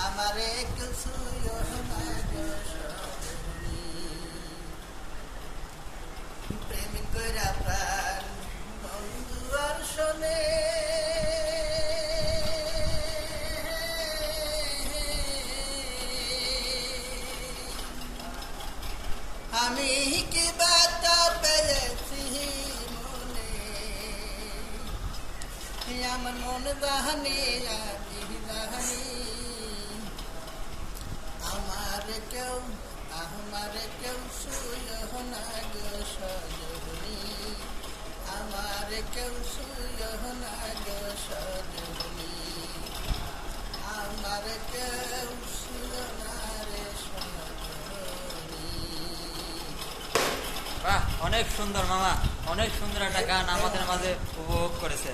আমারে কেউ ছুঁয়ো না গো সজনী। প্রেম কইরা প্রাণ বন্ধু আর শোনে, আমি কি বাতা পেয়েছি মনে, আমার মন জাহানি আমি জাহানি। আমার কেউ ছুঁয়ো না গো সজনী, আমার কেউ ছুঁয়ো না গো সজনী, আমার কেউ ছুঁয়ো না রে সজনী। বাহ, অনেক সুন্দর মামা, অনেক সুন্দর একটা গান আমাদের মাঝে উপভোগ করেছে।